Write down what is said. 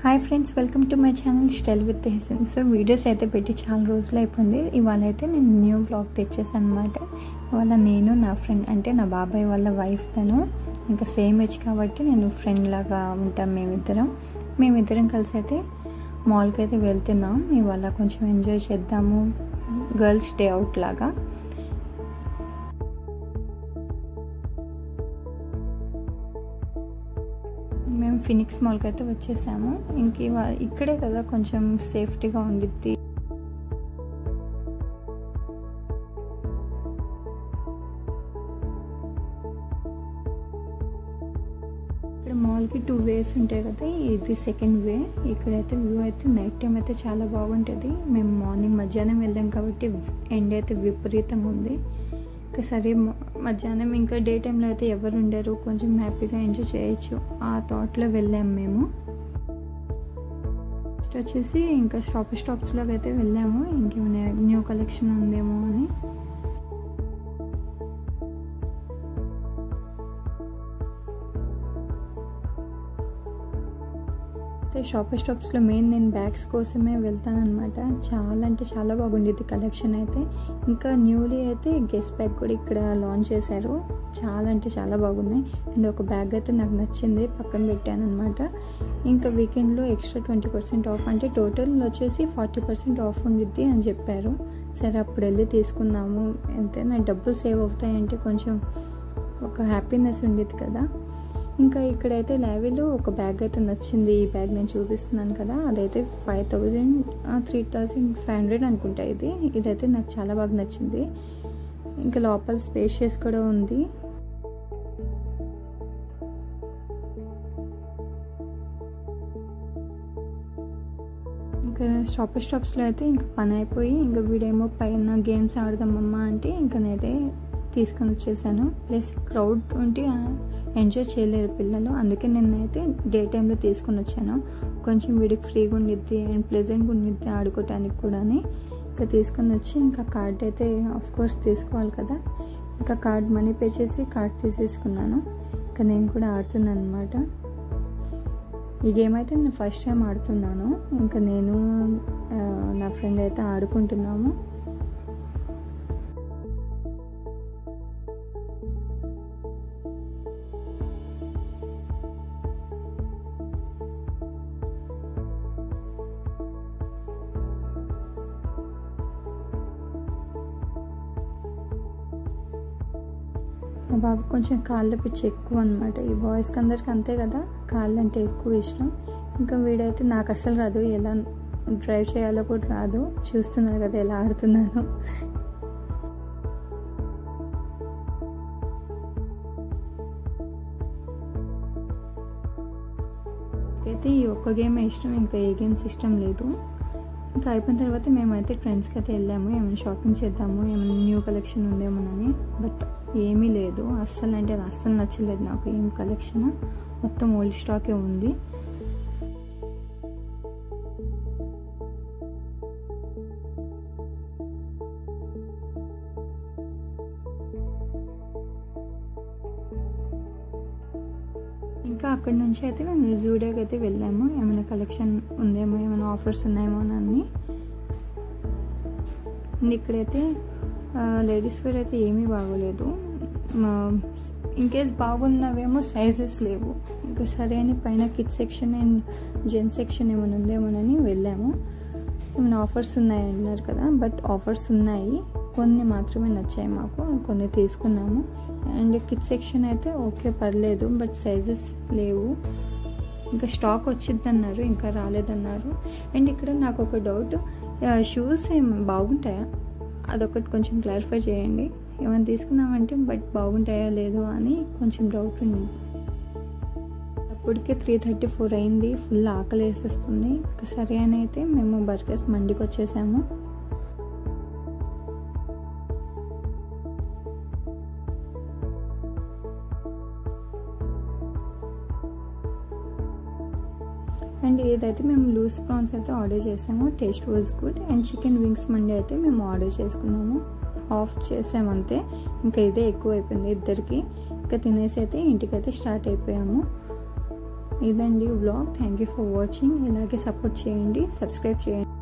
Hi friends, welcome to my channel style with Hesson. So videos అయితే పెట్టి చాలా రోజులు అయిపోయింది. ఇవాళ అయితే నేను న్యూ వ్లాగ్ తెచ్చేసాను అనమాట. ఇవాళ నేను నా ఫ్రెండ్, అంటే నా బాబాయ్ వాళ్ళ వైఫ్, తను ఇంకా సేమ్ ఏజ్ కాబట్టి నేను ఫ్రెండ్ లాగా ఉంటాం మేమిద్దరం కలిసి అయితే మాల్కి అయితే వెళ్తున్నాం. ఇవాళ కొంచెం ఎంజాయ్ చేద్దాము, గర్ల్స్ డే అవుట్ లాగా. మేము ఫినిక్స్ మాల్కి అయితే వచ్చేసాము. ఇంక ఇక్కడే కదా కొంచెం సేఫ్టీగా ఉండిద్ది. ఇక్కడ మాల్కి 2 వేస్ ఉంటాయి కదా, ఇది సెకండ్ వే. ఇక్కడైతే వ్యూ అయితే నైట్ టైం అయితే చాలా బాగుంటుంది. మేము మధ్యాహ్నం వెళ్ళాం కాబట్టి ఎండ అయితే విపరీతంగా ఉంది. సరే మధ్యాహ్నం ఇంకా డే టైంలో అయితే ఎవరు ఉండరు, కొంచెం హ్యాపీగా ఎంజాయ్ చేయొచ్చు, ఆ థాట్లో వెళ్ళాము మేము. నెక్స్ట్ వచ్చేసి ఇంకా స్టాప్స్లోకి అయితే వెళ్ళాము, ఇంకేమైనా న్యూ కలెక్షన్ ఉందేమో అని. స్టాప్స్లో మెయిన్ నేను బ్యాగ్స్ కోసమే వెళ్తానమాట. చాలా అంటే చాలా బాగుండేది కలెక్షన్ అయితే. ఇంకా న్యూలీ అయితే గెస్ట్ బ్యాగ్ కూడా ఇక్కడ లాంచ్ చేశారు. చాలా అంటే చాలా బాగున్నాయి. అండ్ ఒక బ్యాగ్ అయితే నాకు నచ్చింది, పక్కన పెట్టాను అనమాట. ఇంకా వీకెండ్లో ఎక్స్ట్రా 20% ఆఫ్, అంటే టోటల్ వచ్చేసి 40% ఆఫ్ ఉండిద్ది అని చెప్పారు. సరే అప్పుడు వెళ్ళి తీసుకుందాము, ఎంతైనా డబ్బులు సేవ్ అవుతాయంటే కొంచెం ఒక హ్యాపీనెస్ ఉండేది కదా. ఇంకా ఇక్కడైతే లావీలో ఒక బ్యాగ్ అయితే నచ్చింది. ఈ బ్యాగ్ నేను చూపిస్తున్నాను కదా, అదైతే 3,500 అనుకుంటా. ఇదైతే నాకు చాలా బాగా నచ్చింది. ఇంకా లోపల స్పేషియస్ కూడా ఉంది. ఇంకా స్టాప్స్లో అయితే ఇంకా పని అయిపోయి, ఇంకా వీడేమో పైన గేమ్స్ ఆడదామమ్మా అంటే ఇంకా నేనైతే తీసుకొని వచ్చేసాను. ప్లస్ క్రౌడ్ ఉంటే ఎంజాయ్ చేయలేరు పిల్లలు, అందుకే నేనైతే డే టైంలో తీసుకొని వచ్చాను. కొంచెం వీడికి ఫ్రీగా ఉండిద్ది అండ్ ప్లెజెంట్గా ఉండిద్ది ఆడుకోవటానికి కూడా. ఇంకా తీసుకొని వచ్చి ఇంకా కార్డ్ అయితే ఆఫ్కోర్స్ తీసుకోవాలి కదా. ఇంకా కార్డ్ మనీ పే చేసి కార్డ్ తీసేసుకున్నాను. ఇంకా నేను కూడా ఆడుతున్నాను అనమాట. ఈ గేమ్ అయితే నేను ఫస్ట్ టైం ఆడుతున్నాను. ఇంకా నేను నా ఫ్రెండ్ అయితే ఆడుకుంటున్నాము. మా బాబు కొంచెం కాళ్ళ పిచ్చి ఎక్కువ అనమాట. ఈ బాయ్స్కి అందరికి అంతే కదా, కాళ్ళు అంటే ఎక్కువ ఇష్టం. ఇంకా వీడైతే నాకు అస్సలు రాదు, ఎలా డ్రైవ్ చేయాలో కూడా రాదు. చూస్తున్నారు కదా ఎలా ఆడుతున్నాను. అయితే ఈ ఒక్క గేమే ఇష్టం, ఇంకా ఏ గేమ్స్ ఇష్టం లేదు. ఇంకా అయిపోయిన తర్వాత మేమైతే ట్రెండ్స్కి అయితే వెళ్ళాము, ఏమైనా షాపింగ్ చేద్దాము, ఏమైనా న్యూ కలెక్షన్ ఉందేమోనని. బట్ ఏమీ లేదు, అస్సలు అంటే అది అస్సలు నచ్చలేదు నాకు. ఏం కలెక్షన్, మొత్తం ఓల్డ్ స్టాకే ఉంది. ఇంకా అక్కడి నుంచి అయితే మేము జూడియోకి అయితే వెళ్ళాము, ఏమైనా కలెక్షన్ ఉందేమో, ఏమైనా ఆఫర్స్ ఉన్నాయేమో అని. ఇక్కడైతే లేడీస్ వేర్ అయితే ఏమీ బాగోలేదు. ఇన్కేస్ బాగున్నవేమో సైజెస్ లేవు. ఇంకా సరే అని పైన kids section and gents section ఏమైనా ఉందేమోనని వెళ్ళాము. ఏమైనా ఆఫర్స్ ఉన్నాయి అన్నారు కదా, బట్ ఆఫర్స్ ఉన్నాయి, కొన్ని మాత్రమే నచ్చాయి మాకు, కొన్ని తీసుకున్నాము. అండ్ కిడ్స్ సెక్షన్ అయితే ఓకే పర్లేదు, బట్ సైజెస్ లేవు. ఇంకా స్టాక్ వచ్చిద్దన్నారు, ఇంకా రాలేదన్నారు. అండ్ ఇక్కడ నాకు ఒక డౌట్, షూస్ ఏమి బాగుంటాయా అదొకటి కొంచెం క్లారిఫై చేయండి. ఏమైనా తీసుకున్నామంటే బట్ బాగుంటాయా లేదో అని కొంచెం డౌట్ ఉంది. అప్పటికే 3:34 అయింది, ఫుల్ ఆకలి వేసేస్తుంది. ఇంకా సరే అని అయితే మేము బర్గర్స్ మండికి వచ్చేసాము. అండ్ ఏదైతే మేము లూస్ ప్రాన్స్ అయితే ఆర్డర్ చేసాము, taste was good. And chicken wings మండి అయితే మేము ఆర్డర్ చేసుకున్నాము, ఆఫ్ చేసామంతే. ఇంకా ఇదే ఎక్కువ అయిపోయింది ఇద్దరికి. ఇంకా తినేసి అయితే ఇంటికైతే స్టార్ట్ అయిపోయాము. ఇదండి vlog. Thank you for watching. ఇలాగే సపోర్ట్ చేయండి, సబ్స్క్రైబ్ చేయండి.